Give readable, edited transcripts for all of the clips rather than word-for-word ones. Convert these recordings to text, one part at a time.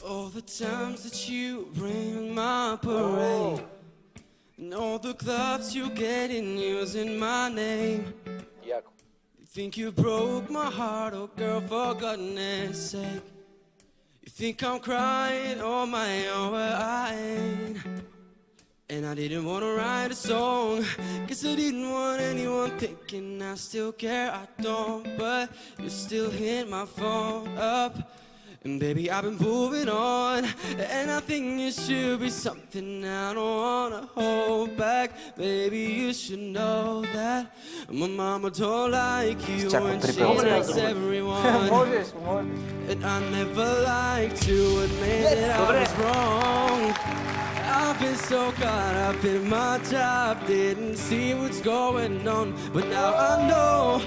All the times that you rain my parade, and all the clubs you get in using my name. You think you broke my heart, oh girl, for goodness sake. You think I'm crying on my own, well I ain't. And I didn't want to write a song, guess I didn't want anyone thinking I still care, I don't. But you still hit my phone up, and baby I've been moving on, and I think it should be something I don't wanna hold back. Baby you should know that my mama don't like you and she likes everyone. And I never like to admit that I was wrong. I've been so caught up in my job, didn't see what's going on, but now I know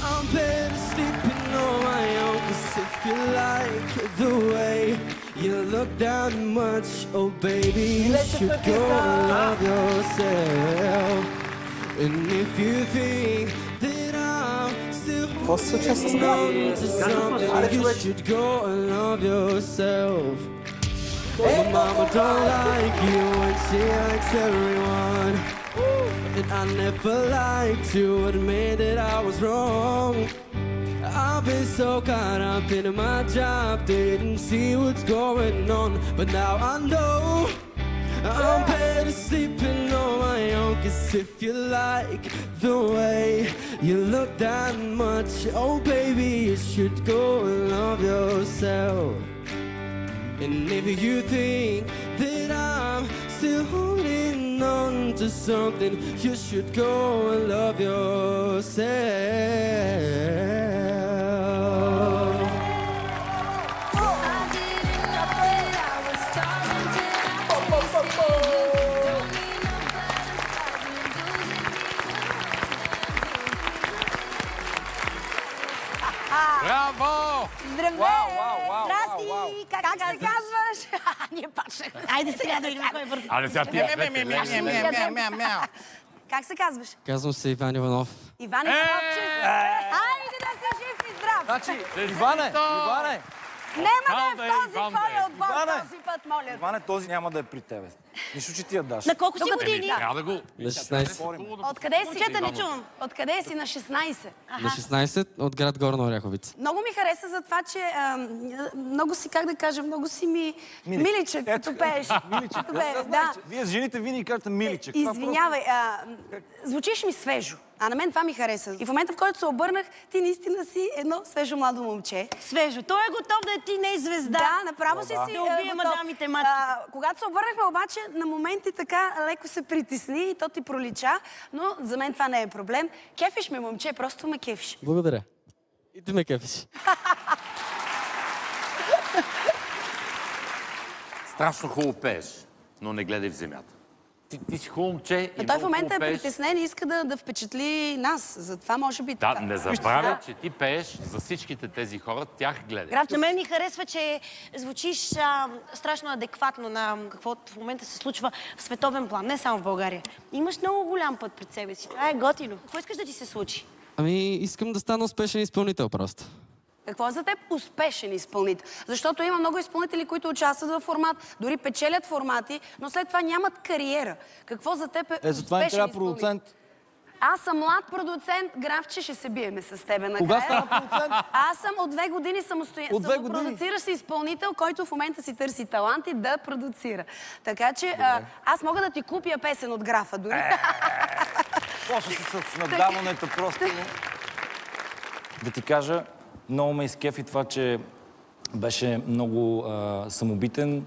I'm better sleeping on my own. Cause if you like the way you look down much, oh baby, you should go and love yourself. And if you think that I'm still holding on to something, you should go and love yourself. My mama don't like you and she likes everyone. And I never like to admit that I was wrong. I've been so caught up in my job, didn't see what's going on, but now I know I'm better sleeping on my own. Cause if you like the way you look that much, oh baby, you should go and love yourself. And if you think that I'm still holding on to something, you should go and love yourself. Браво! Здравей! Здрасти! Как се казваш? Ние почнахме. Айде сега да видим кой е бързо. Айде сега ти. Как се казваш? Казвам се Иван Иванов. Иван Иванов, честно. Айде да си жив и здрав! Значи, Иване! Нема да е в този твой отбор този път, моля. Иване, този няма да е при тебе. Нищо, че ти я даш. На колко си години? Трябва да го... На 16. Откъде си? Чета не чувам. Откъде си? На 16. На 16 от град Горна Оряховица. Много ми хареса за това, че много си, как да кажа, много си ми миличък, като пееш. Миличък. Да. Вие с жените винаги кажете миличък. Извинявай, звучиш ми свежо. А на мен това ми хареса. И в момента, в който се обърнах, ти наистина си едно свежо младо момче. Свежо. Той е готов да е тинейдж звезда. Да, направо си да убие мадамите мачки. Когато се обърнахме обаче, на моменти така леко се притесни и то ти пролича, но за мен това не е проблем. Кефиш ме, момче, просто ме кефиш. Благодаря. И ти ме кефиш. Страшно хубаво пееш, но не гледай в земята. Ти си хубаво момче и той в момента е пееш. притеснен и иска да впечатли нас. Затова може би Да, така. не забравя, че ти пееш за всичките тези хора, тях гледай. На мен ми харесва, че звучиш страшно адекватно на каквото в момента се случва в световен план, не само в България. Имаш много голям път пред себе си. Това е готино. Какво искаш да ти се случи? Ами, искам да стана успешен изпълнител просто. Какво е за теб успешен изпълнител? Защото има много изпълнители, които участват във формат, дори печелят формати, но след това нямат кариера. Какво за теб е успешен за това не трябва продуцент. Аз съм млад продуцент, Графче, ще се биеме с тебе накрая. Кога стана продуцент? Аз съм от 2 години самопродуциращ изпълнител, който в момента си търси таланти да продуцира. Така че аз мога да ти купя песен от Графа дори. После с надаването просто. Да ти кажа, много ме изкефи това, че беше много самобитен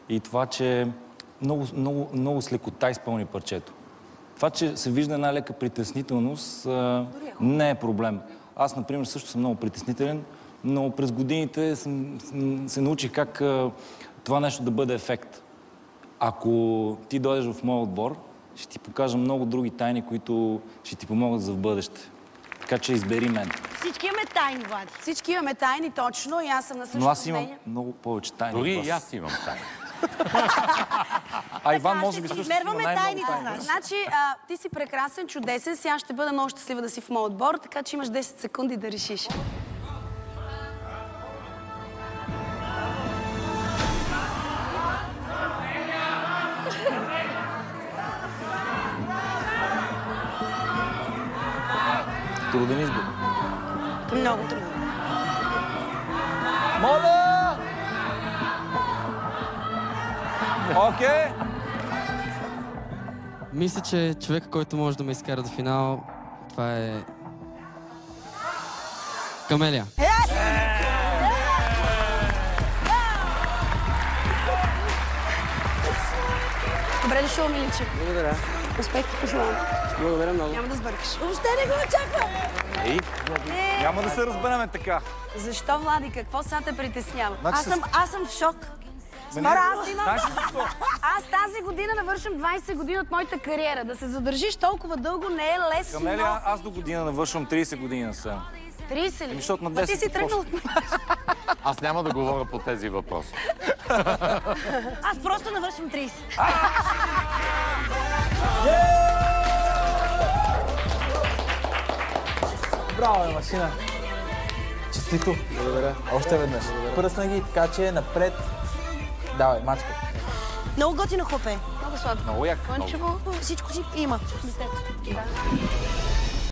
и това, че много с лекота изпълни парчето. Това, че се вижда една лека притеснителност, не е проблем. Аз, например, също съм много притеснителен, но през годините се научих как това нещо да бъде ефект. Ако ти дойдеш в моя отбор, ще ти покажа много други тайни, които ще ти помогат за в бъдеще. Така че избери мен. Всички имаме тайни, Влади. Всички имаме тайни, точно, и аз съм на същото мнение. Но аз имам мнение. много повече тайни. Дори и аз имам тайни. А Иван може би също има измерваме най-много тайните, тайни. Значи, ти си прекрасен, чудесен, сега ще бъда много щастлива да си в моят отбор, така че имаш 10 секунди да решиш. Труден избор. Много трудно. Моля! Окей! Мисля, че човека, който може да ме изкара до финал, това е... Камелия. Добре дошъл, Миличе. Благодаря. Успех ти пожелавам. Благодаря много. Няма да сбъркаш. Въобще не го очаквам. Няма да се разберем така. Защо, Влади? Какво сега те притеснява? Аз съм в шок. Смара, аз имам... Знаеш ли защо? Аз тази година навършвам 20 години от моята кариера. Да се задържиш толкова дълго не е лесно. Камелия, аз до година навършвам 30 години на сцена. 30 ли? Защото на 10 Ти си тръгнал от... Аз няма да говоря по тези въпроси. Аз просто навършвам 30. Браво, машина! Честито! Благодаря. Още веднъж. Пръсна ги, така че напред. Давай, мачка. Много готино хлопе. Много сладко. Много як. Кончево. Всичко си има. Да.